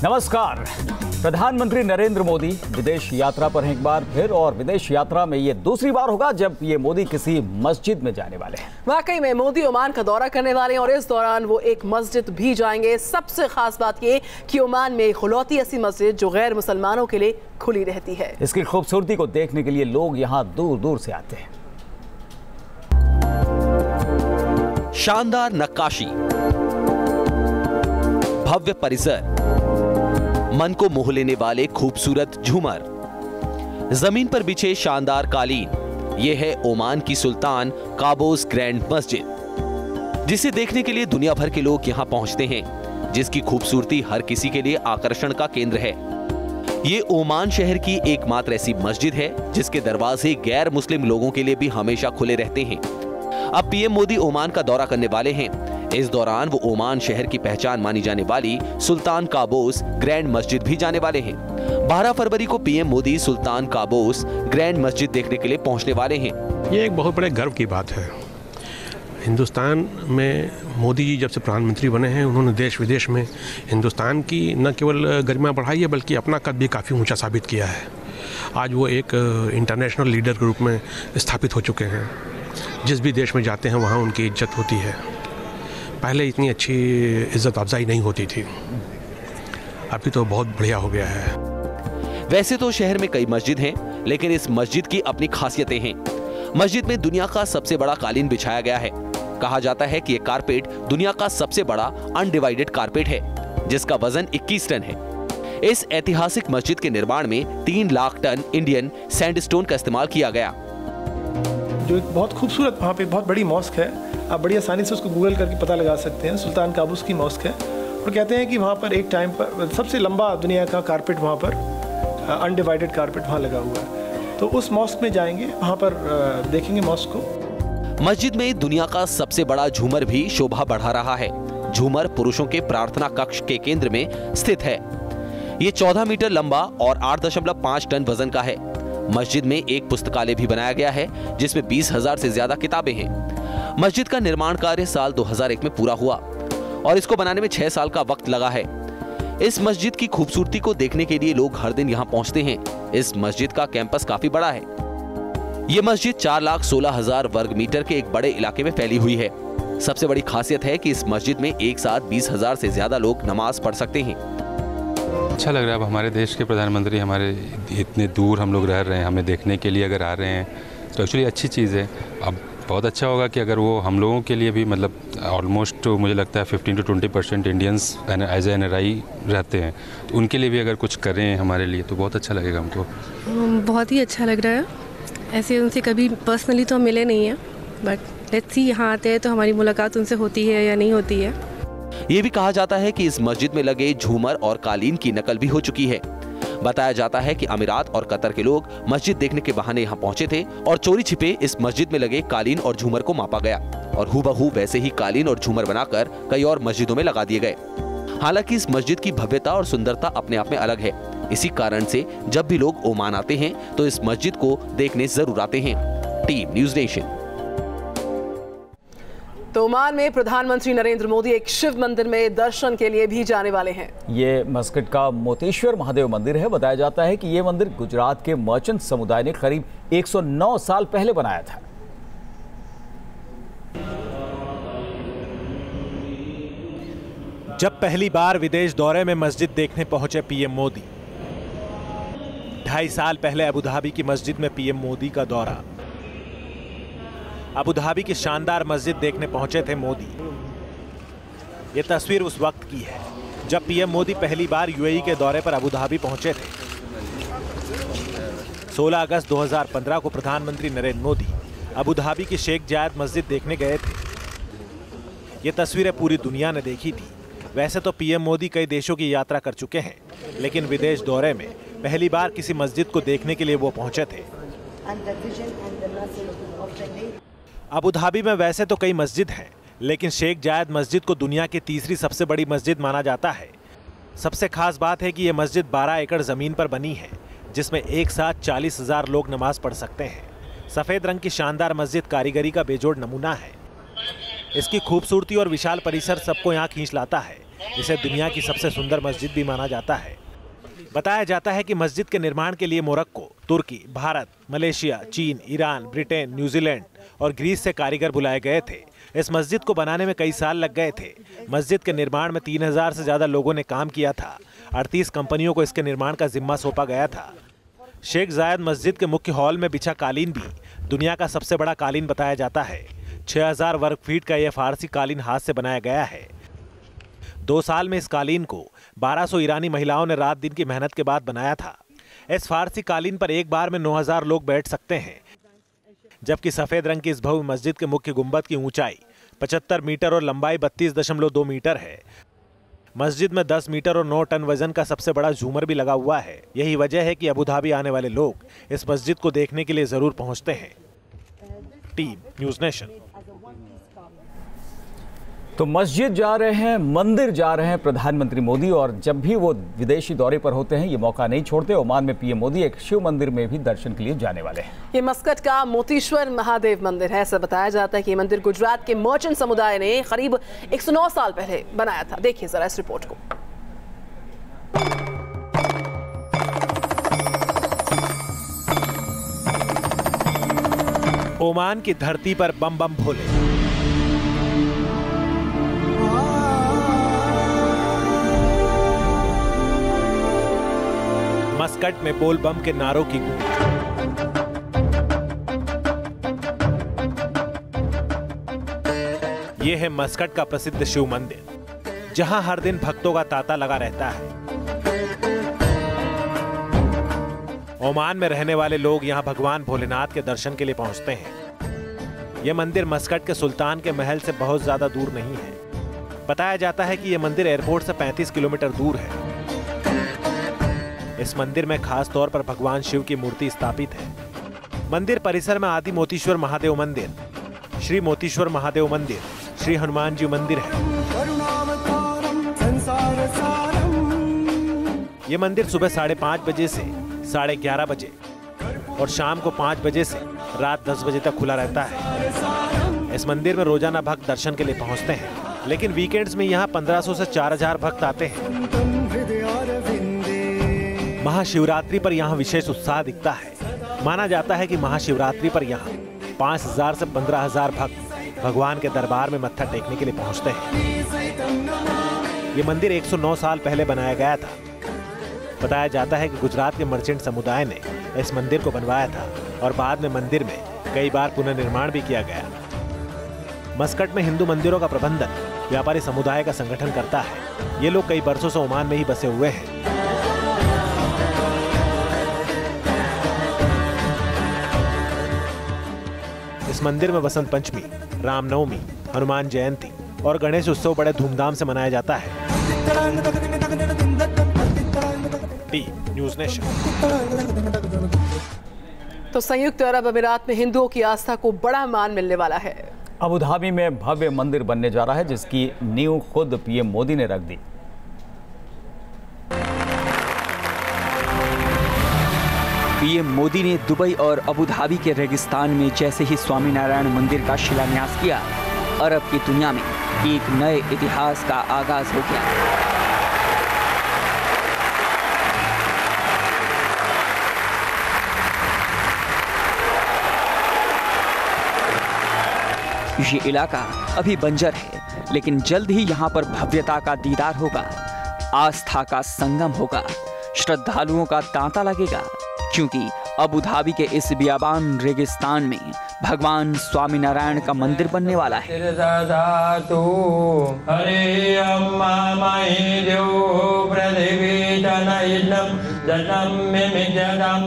नमस्कार। प्रधानमंत्री नरेंद्र मोदी विदेश यात्रा पर हैं एक बार फिर, और विदेश यात्रा में ये दूसरी बार होगा जब ये मोदी किसी मस्जिद में जाने वाले हैं। वाकई में मोदी ओमान का दौरा करने वाले हैं और इस दौरान वो एक मस्जिद भी जाएंगे। सबसे खास बात ये कि ओमान में इखलौती ऐसी मस्जिद जो गैर मुसलमानों के लिए खुली रहती है। इसकी खूबसूरती को देखने के लिए लोग यहाँ दूर दूर से आते हैं। शानदार नक्काशी, भव्य परिसर, मन को मोह लेने वाले खूबसूरत झूमर, जमीन पर बिछे शानदार कालीन, ये है ओमान की सुल्तान काबोस ग्रैंड मस्जिद, जिसे देखने के लिए दुनिया भर के लोग यहाँ पहुंचते हैं, जिसकी खूबसूरती हर किसी के लिए आकर्षण का केंद्र है। ये ओमान शहर की एकमात्र ऐसी मस्जिद है जिसके दरवाजे गैर मुस्लिम लोगों के लिए भी हमेशा खुले रहते हैं। अब पीएम मोदी ओमान का दौरा करने वाले हैं। इस दौरान वो ओमान शहर की पहचान मानी जाने वाली सुल्तान काबोस ग्रैंड मस्जिद भी जाने वाले हैं। 12 फरवरी को पीएम मोदी सुल्तान काबोस ग्रैंड मस्जिद देखने के लिए पहुंचने वाले हैं। ये एक बहुत बड़े गर्व की बात है। हिंदुस्तान में मोदी जी जब से प्रधानमंत्री बने हैं, उन्होंने देश विदेश में हिंदुस्तान की न केवल गरिमा बढ़ाई है बल्कि अपना कद भी काफ़ी ऊंचा साबित किया है। आज वो एक इंटरनेशनल लीडर के रूप में स्थापित हो चुके हैं। जिस भी देश में जाते हैं वहाँ उनकी इज्जत होती है। पहले इतनी अच्छी इज्जत अफजाई नहीं होती थी, अभी तो बहुत बढ़िया हो गया है। वैसे तो शहर में कई मस्जिद हैं, लेकिन इस मस्जिद की अपनी खासियतें हैं। मस्जिद में दुनिया का सबसे बड़ा कालीन बिछाया गया है। कहा जाता है कि ये कारपेट दुनिया का सबसे बड़ा अनडिवाइडेड कारपेट है, जिसका वजन 21 टन है। इस ऐतिहासिक मस्जिद के निर्माण में 3 लाख टन इंडियन सैंडस्टोन का इस्तेमाल किया गया। जो एक बहुत खूबसूरत वहाँ पे बहुत बड़ी मॉस्क है, आप बड़ी आसानी से उसको गूगल करके पता लगा सकते हैं। सुल्तान काबूस की मॉस्क है और कहते हैं कि वहाँ पर एक टाइम पर सबसे लंबा दुनिया का कारपेट वहाँ पर अनडिवाइडेड कारपेट वहाँ लगा हुआ है। तो उस मॉस्क में जाएंगे, वहाँ पर देखेंगे मॉस्क को। मस्जिद में दुनिया का सबसे बड़ा झूमर भी शोभा बढ़ा रहा है। झूमर पुरुषों के प्रार्थना कक्ष के केंद्र में स्थित है। ये 14 मीटर लंबा और 8.5 टन वजन का है। मस्जिद में एक पुस्तकालय भी बनाया गया है जिसमें 20,000 से ज्यादा किताबें हैं। मस्जिद का निर्माण कार्य साल 2001 में पूरा हुआ और इसको बनाने में 6 साल का वक्त लगा है। इस मस्जिद की खूबसूरती को देखने के लिए लोग हर दिन यहाँ पहुँचते हैं। इस मस्जिद का कैंपस काफी बड़ा है। ये मस्जिद 4,16,000 वर्ग मीटर के एक बड़े इलाके में फैली हुई है। सबसे बड़ी खासियत है कि इस मस्जिद में एक साथ 20,000 से ज्यादा लोग नमाज पढ़ सकते हैं। अच्छा लग रहा है। अब हमारे देश के प्रधानमंत्री हमारे इतने दूर हम लोग रह रहे हैं, हमें देखने के लिए अगर आ रहे हैं तो एक्चुअली अच्छी चीज़ है। अब बहुत अच्छा होगा कि अगर वो हम लोगों के लिए भी, मतलब ऑलमोस्ट मुझे लगता है 15 to 20% Indians as a NRI रहते हैं, तो उनके लिए भी अगर कुछ करें हमारे लिए तो बहुत अच्छा लगेगा हमको। बहुत ही अच्छा लग रहा है। ऐसे उनसे कभी पर्सनली तो हम मिले नहीं हैं, बट लेट्स सी यहाँ आते हैं तो हमारी मुलाकात उनसे होती है या नहीं होती है। ये भी कहा जाता है कि इस मस्जिद में लगे झूमर और कालीन की नकल भी हो चुकी है। बताया जाता है कि अमीरात और कतर के लोग मस्जिद देखने के बहाने यहाँ पहुंचे थे और चोरी छिपे इस मस्जिद में लगे कालीन और झूमर को मापा गया और हूबहू वैसे ही कालीन और झूमर बनाकर कई और मस्जिदों में लगा दिए गए। हालांकि इस मस्जिद की भव्यता और सुंदरता अपने आप में अलग है। इसी कारण से जब भी लोग ओमान आते हैं तो इस मस्जिद को देखने जरूर आते हैं। Team news nation. तो ओमान में प्रधानमंत्री नरेंद्र मोदी एक शिव मंदिर में दर्शन के लिए भी जाने वाले हैं। ये मस्जिद का मोतेश्वर महादेव मंदिर है। बताया जाता है कि ये मंदिर गुजरात के मर्चेंट समुदाय ने करीब 109 साल पहले बनाया था। जब पहली बार विदेश दौरे में मस्जिद देखने पहुंचे पीएम मोदी, 2.5 साल पहले अबू धाबी की मस्जिद में पीएम मोदी का दौरा। अबू धाबी की शानदार मस्जिद देखने पहुंचे थे मोदी। ये तस्वीर उस वक्त की है जब पीएम मोदी पहली बार यूएई के दौरे पर अबू धाबी पहुंचे थे। 16 अगस्त 2015 को प्रधानमंत्री नरेंद्र मोदी अबू धाबी की शेख जायद मस्जिद देखने गए थे। ये तस्वीरें पूरी दुनिया ने देखी थी। वैसे तो पीएम मोदी कई देशों की यात्रा कर चुके हैं, लेकिन विदेश दौरे में पहली बार किसी मस्जिद को देखने के लिए वो पहुंचे थे। अबू धाबी में वैसे तो कई मस्जिद हैं, लेकिन शेख जायद मस्जिद को दुनिया की तीसरी सबसे बड़ी मस्जिद माना जाता है। सबसे खास बात है कि ये मस्जिद 12 एकड़ ज़मीन पर बनी है, जिसमें एक साथ 40,000 लोग नमाज पढ़ सकते हैं। सफ़ेद रंग की शानदार मस्जिद कारीगरी का बेजोड़ नमूना है। इसकी खूबसूरती और विशाल परिसर सबको यहाँ खींच लाता है। इसे दुनिया की सबसे सुंदर मस्जिद भी माना जाता है। बताया जाता है कि मस्जिद के निर्माण के लिए मोरक्को, तुर्की, भारत, मलेशिया, चीन, ईरान, ब्रिटेन, न्यूजीलैंड और ग्रीस से कारीगर बुलाए गए थे। इस मस्जिद को बनाने में कई साल लग गए थे। मस्जिद के निर्माण में 3000 से ज्यादा लोगों ने काम किया था। 38 कंपनियों को इसके निर्माण का जिम्मा सौंपा गया था। शेख जायद मस्जिद के मुख्य हॉल में बिछा कालीन भी दुनिया का सबसे बड़ा कालीन बताया जाता है। 6000 वर्ग फीट का यह फारसी कालीन हाथ से बनाया गया है। 2 साल में इस कालीन को 1200 ईरानी महिलाओं ने रात दिन की मेहनत के बाद बनाया था। इस फारसी कालीन पर एक बार में 9000 लोग बैठ सकते हैं, जबकि सफेद रंग की इस भव्य मस्जिद के मुख्य गुंबद की ऊंचाई 75 मीटर और लंबाई 32.2 मीटर है। मस्जिद में 10 मीटर और 9 टन वजन का सबसे बड़ा झूमर भी लगा हुआ है। यही वजह है कि अबू धाबी आने वाले लोग इस मस्जिद को देखने के लिए जरूर पहुंचते हैं। Team news nation. तो मस्जिद जा रहे हैं, मंदिर जा रहे हैं प्रधानमंत्री मोदी, और जब भी वो विदेशी दौरे पर होते हैं ये मौका नहीं छोड़ते। ओमान में पीएम मोदी एक शिव मंदिर में भी दर्शन के लिए जाने वाले हैं। ये मस्कट का मोतीश्वर महादेव मंदिर है। ऐसा बताया जाता है कि ये मंदिर गुजरात के मर्चेंट समुदाय ने करीब 109 साल पहले बनाया था। देखिए जरा इस रिपोर्ट को। ओमान की धरती पर बम बम भोले। मस्कट में बोल बम के नारों की गूंज। यह है मस्कट का प्रसिद्ध शिव मंदिर, जहां हर दिन भक्तों का तांता लगा रहता है। ओमान में रहने वाले लोग यहां भगवान भोलेनाथ के दर्शन के लिए पहुंचते हैं। यह मंदिर मस्कट के सुल्तान के महल से बहुत ज्यादा दूर नहीं है। बताया जाता है कि यह मंदिर एयरपोर्ट से 35 किलोमीटर दूर है। इस मंदिर में खास तौर पर भगवान शिव की मूर्ति स्थापित है। मंदिर परिसर में आदि मोतीश्वर महादेव मंदिर, श्री मोतीश्वर महादेव मंदिर, श्री हनुमान जी मंदिर है। ये मंदिर सुबह 5:30 बजे से 11:30 बजे और शाम को 5 बजे से रात 10 बजे तक खुला रहता है। इस मंदिर में रोजाना भक्त दर्शन के लिए पहुंचते हैं, लेकिन वीकेंड्स में यहाँ 1500 से 4000 भक्त आते हैं। महाशिवरात्रि पर यहाँ विशेष उत्साह दिखता है। माना जाता है कि महाशिवरात्रि पर यहाँ 5000 से 15000 भक्त भगवान के दरबार में मत्था टेकने के लिए पहुँचते हैं। ये मंदिर 109 साल पहले बनाया गया था। बताया जाता है कि गुजरात के मर्चेंट समुदाय ने इस मंदिर को बनवाया था और बाद में मंदिर में कई बार पुनर्निर्माण भी किया गया। मस्कट में हिंदू मंदिरों का प्रबंधन व्यापारी समुदाय का संगठन करता है। ये लोग कई वर्षों से ओमान में ही बसे हुए हैं। इस मंदिर में वसंत पंचमी, रामनवमी, हनुमान जयंती और गणेश उत्सव बड़े धूमधाम से मनाया जाता है। News nation. तो संयुक्त अरब अमीरात में हिंदुओं की आस्था को बड़ा मान मिलने वाला है। अबू धाबी में भव्य मंदिर बनने जा रहा है, जिसकी नींव खुद पीएम मोदी ने रख दी। पीएम मोदी ने दुबई और अबू धाबी के रेगिस्तान में जैसे ही स्वामीनारायण मंदिर का शिलान्यास किया, अरब की दुनिया में एक नए इतिहास का आगाज हो गया। ये इलाका अभी बंजर है, लेकिन जल्द ही यहाँ पर भव्यता का दीदार होगा, आस्था का संगम होगा, श्रद्धालुओं का तांता लगेगा, क्योंकि अबू धाबी के इस बियाबान रेगिस्तान में भगवान स्वामीनारायण का मंदिर बनने वाला है,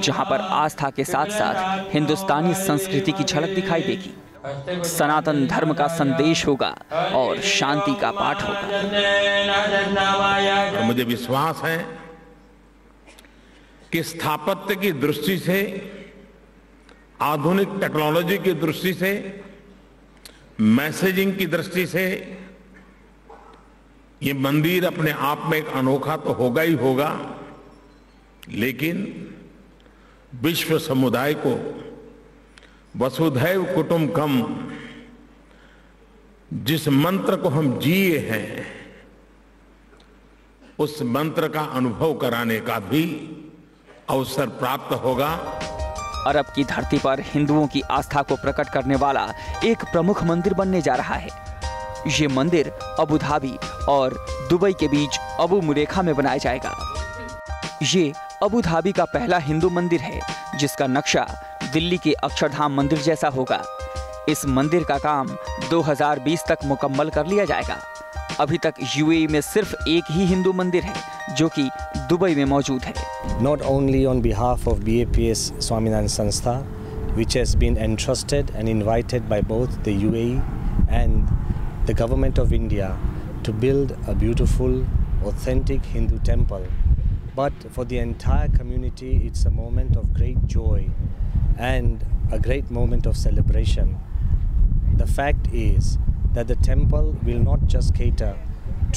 जहाँ पर आस्था के साथ साथ हिंदुस्तानी संस्कृति की झलक दिखाई देगी। सनातन धर्म का संदेश होगा और शांति का पाठ होगा। तो मुझे विश्वास है कि स्थापत्य की दृष्टि से, आधुनिक टेक्नोलॉजी की दृष्टि से, मैसेजिंग की दृष्टि से ये मंदिर अपने आप में एक अनोखा तो होगा ही होगा, लेकिन विश्व समुदाय को वसुधैव कुटुंबकम जिस मंत्र को हम जिए हैं, उस मंत्र का अनुभव कराने का भी अवसर प्राप्त होगा। अरब की धरती पर हिंदुओं की आस्था को प्रकट करने वाला एक प्रमुख मंदिर बनने जा रहा है। ये मंदिर अबू धाबी और दुबई के बीच अबू मुरेखा में बनाया जाएगा। ये अबू धाबी का पहला हिंदू मंदिर है जिसका नक्शा दिल्ली के अक्षरधाम मंदिर जैसा होगा। इस मंदिर का काम 2020 तक मुकम्मल कर लिया जाएगा। अभी तक यूएई में सिर्फ एक ही हिंदू मंदिर है जो कि दुबई में मौजूद है। Not only on behalf of BAPS Swaminarayan Sanstha, which has been entrusted and invited by both the UAE and the government of India to build a beautiful, authentic Hindu temple, but for the entire community, it's a moment of great joy and a great moment of celebration. The fact is that the temple will not just cater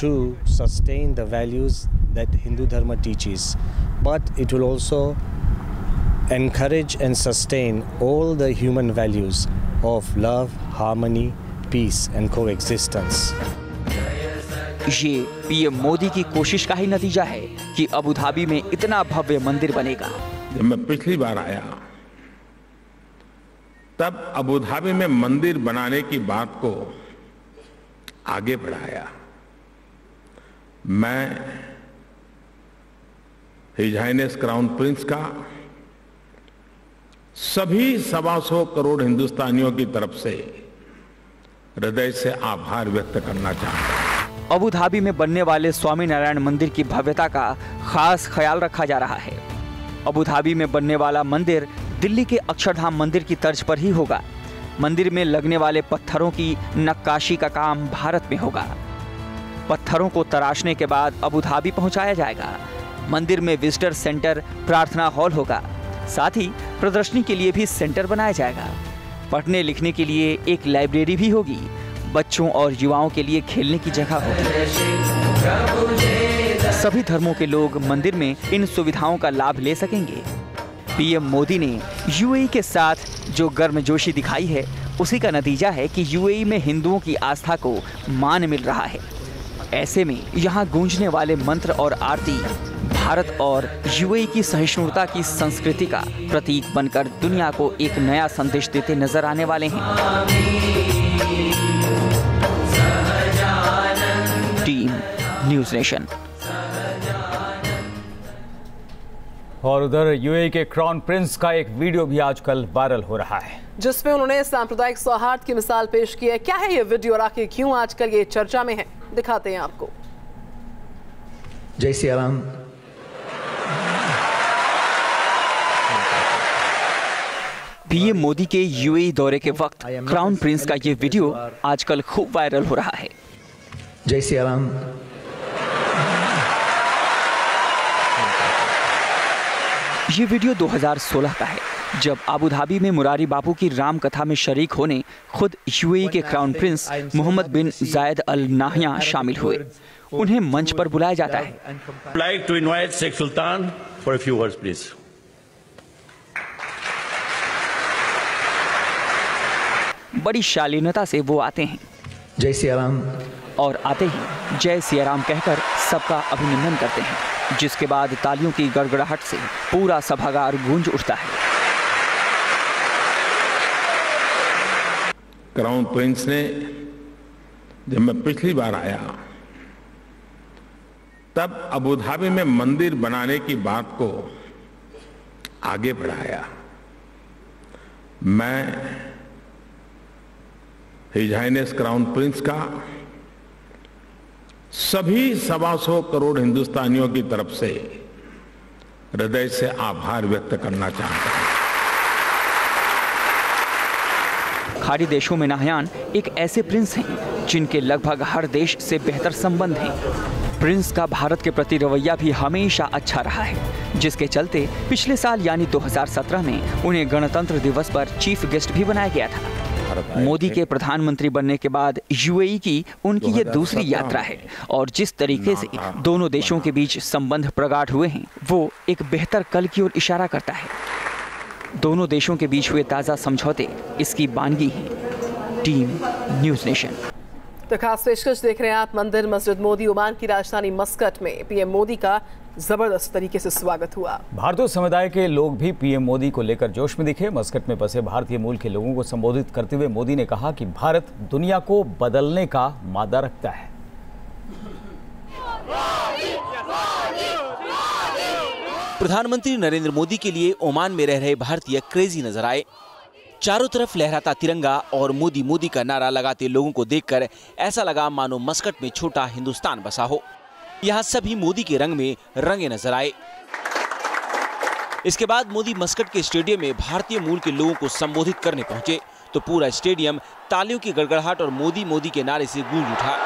to sustain the values that Hindu Dharma teaches, but it will also encourage and sustain all the human values of love, harmony, peace and coexistence. ये PM Modi की कोशिश का ही नतीजा है कि Abu Dhabi में इतना भव्य मंदिर बनेगा। जब मैं पिछली बार आया तब अबू धाबी में मंदिर बनाने की बात को आगे बढ़ाया। मैं हिज हाइनेस क्राउन प्रिंस का सभी 125 करोड़ हिंदुस्तानियों की तरफ से हृदय से आभार व्यक्त करना चाहता हूं। अबू धाबी में बनने वाले स्वामीनारायण मंदिर की भव्यता का खास ख्याल रखा जा रहा है। अबू धाबी में बनने वाला मंदिर दिल्ली के अक्षरधाम मंदिर की तर्ज पर ही होगा। मंदिर में लगने वाले पत्थरों की नक्काशी का काम भारत में होगा। पत्थरों को तराशने के बाद अबू धाबी पहुंचाया जाएगा। मंदिर में विजिटर सेंटर, प्रार्थना हॉल होगा। साथ ही प्रदर्शनी के लिए भी सेंटर बनाया जाएगा। पढ़ने लिखने के लिए एक लाइब्रेरी भी होगी। बच्चों और युवाओं के लिए खेलने की जगह होगी। सभी धर्मों के लोग मंदिर में इन सुविधाओं का लाभ ले सकेंगे। पीएम मोदी ने यूएई के साथ जो गर्मजोशी दिखाई है उसी का नतीजा है कि यूएई में हिंदुओं की आस्था को मान मिल रहा है। ऐसे में यहाँ गूंजने वाले मंत्र और आरती भारत और यूएई की सहिष्णुता की संस्कृति का प्रतीक बनकर दुनिया को एक नया संदेश देते नजर आने वाले हैं। Team news nation. और उधर यूएई के क्राउन प्रिंस का एक वीडियो भी आजकल वायरल हो रहा है जिसमें उन्होंने सांप्रदायिक सौहार्द की मिसाल पेश की है। क्या है ये वीडियो और आखिर क्यों आजकल ये चर्चा में है, दिखाते हैं आपको। जय सिया राम। पीएम मोदी के यूएई दौरे के वक्त क्राउन प्रिंस का ये वीडियो आजकल खूब वायरल हो रहा है। जय सिया राम। ये वीडियो 2016 का है जब अबू धाबी में मुरारी बापू की राम कथा में शरीक होने खुद यूएई के क्राउन प्रिंस मोहम्मद बिन जायद अल नाहयान शामिल हुए। उन्हें मंच पर बुलाया जाता है। like to invite Sheikh Sultan for a few words, please. बड़ी शालीनता से वो आते हैं। जय सिया राम। और आते ही जय सिया राम कहकर सबका अभिनंदन करते हैं, जिसके बाद तालियों की गड़गड़ाहट से पूरा सभागार गूंज उठता है। क्राउन प्रिंस ने जब मैं पिछली बार आया तब अबू धाबी में मंदिर बनाने की बात को आगे बढ़ाया। मैं हिज हाइनेस क्राउन प्रिंस का सभी 125 करोड़ हिंदुस्तानियों की तरफ से हृदय से आभार व्यक्त करना चाहता हूं। खाड़ी देशों में नाहयान एक ऐसे प्रिंस हैं जिनके लगभग हर देश से बेहतर संबंध हैं। प्रिंस का भारत के प्रति रवैया भी हमेशा अच्छा रहा है, जिसके चलते पिछले साल यानी 2017 में उन्हें गणतंत्र दिवस पर चीफ गेस्ट भी बनाया गया था। मोदी के प्रधानमंत्री बनने के बाद यूएई की उनकी ये दूसरी यात्रा है और जिस तरीके से दोनों देशों के बीच संबंध प्रगाढ़ हुए हैं वो एक बेहतर कल की ओर इशारा करता है। दोनों देशों के बीच हुए ताज़ा समझौते इसकी बानगी हैं। Team news nation. तो खास पेशकश देख रहे हैं आप। मंदिर मस्जिद मोदी ओमान की राजधानी मस्कट में पीएम मोदी का जबरदस्त तरीके से स्वागत हुआ। भारतीय समुदाय के लोग भी पीएम मोदी को लेकर जोश में दिखे। मस्कट में बसे भारतीय मूल के लोगों को संबोधित करते हुए मोदी ने कहा कि भारत दुनिया को बदलने का मादा रखता है। प्रधानमंत्री नरेंद्र मोदी के लिए ओमान में रह रहे भारतीय क्रेजी नजर आए। चारों तरफ लहराता तिरंगा और मोदी मोदी का नारा लगाते लोगों को देखकर ऐसा लगा मानो मस्कट में छोटा हिंदुस्तान बसा हो। यहाँ सभी मोदी के रंग में रंगे नजर आए। इसके बाद मोदी मस्कट के स्टेडियम में भारतीय मूल के लोगों को संबोधित करने पहुंचे तो पूरा स्टेडियम तालियों की गड़गड़ाहट और मोदी मोदी के नारे से गूंज उठा।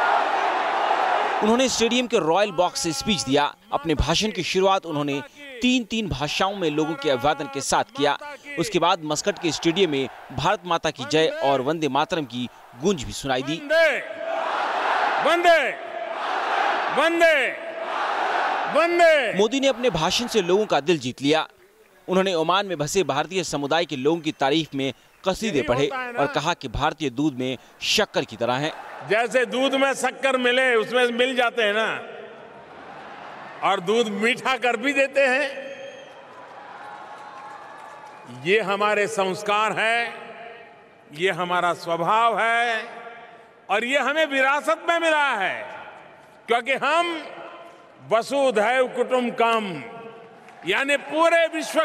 उन्होंने स्टेडियम के रॉयल बॉक्स से स्पीच दिया। अपने भाषण की शुरुआत उन्होंने तीन भाषाओं में लोगों के अभिवादन के साथ किया। उसके बाद मस्कट के स्टेडियम में भारत माता की जय और वंदे मातरम की गूंज भी सुनाई दी। वंदे वंदे वंदे। मोदी ने अपने भाषण से लोगों का दिल जीत लिया। उन्होंने ओमान में बसे भारतीय समुदाय के लोगों की तारीफ में कसीदे पढ़े और कहा कि भारतीय दूध में शक्कर की तरह है। जैसे दूध में शक्कर मिले उसमें मिल जाते हैं ना, और दूध मीठा कर भी देते हैं। ये हमारे संस्कार है, ये हमारा स्वभाव है और ये हमें विरासत में मिला है, क्योंकि हम वसुधैव कुटुंबकम यानी पूरे विश्व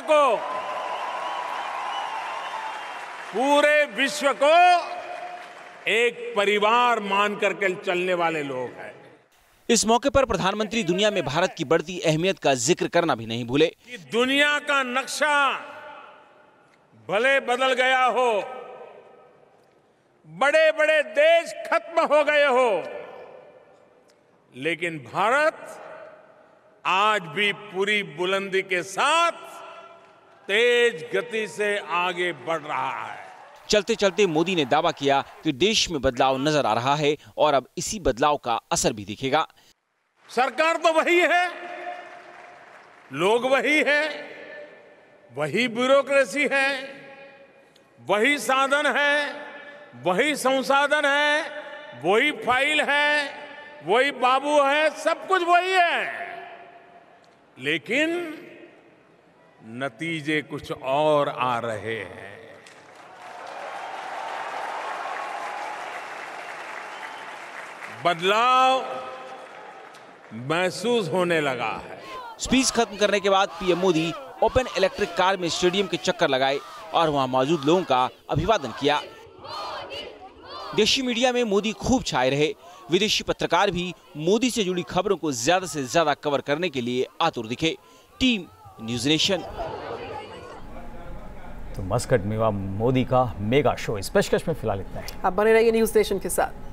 को एक परिवार मान करके चलने वाले लोग हैं। इस मौके पर प्रधानमंत्री दुनिया में भारत की बढ़ती अहमियत का जिक्र करना भी नहीं भूले। दुनिया का नक्शा भले बदल गया हो, बड़े बड़े देश खत्म हो गए हो, लेकिन भारत आज भी पूरी बुलंदी के साथ तेज गति से आगे बढ़ रहा है। चलते चलते मोदी ने दावा किया कि देश में बदलाव नजर आ रहा है और अब इसी बदलाव का असर भी दिखेगा। सरकार तो वही है, लोग वही है, वही ब्यूरोक्रेसी है, वही साधन है, वही संसाधन है, वही फाइल है, वही बाबू है, सब कुछ वही है, लेकिन नतीजे कुछ और आ रहे हैं। बदलाव महसूस होने लगा है। स्पीच खत्म करने के बाद PM Modi open electric car में स्टेडियम के चक्कर लगाए और वहां मौजूद लोगों का अभिवादन किया। देशी मीडिया में मोदी खूब छाए रहे। विदेशी पत्रकार भी मोदी से जुड़ी खबरों को ज्यादा से ज्यादा कवर करने के लिए आतुर दिखे। Team news nation. तो मस्कट में मोदी का मेगा शो। इस पेशकश में फिलहाल इतना ही। आप बने रहिए न्यूज़ नेशन के साथ।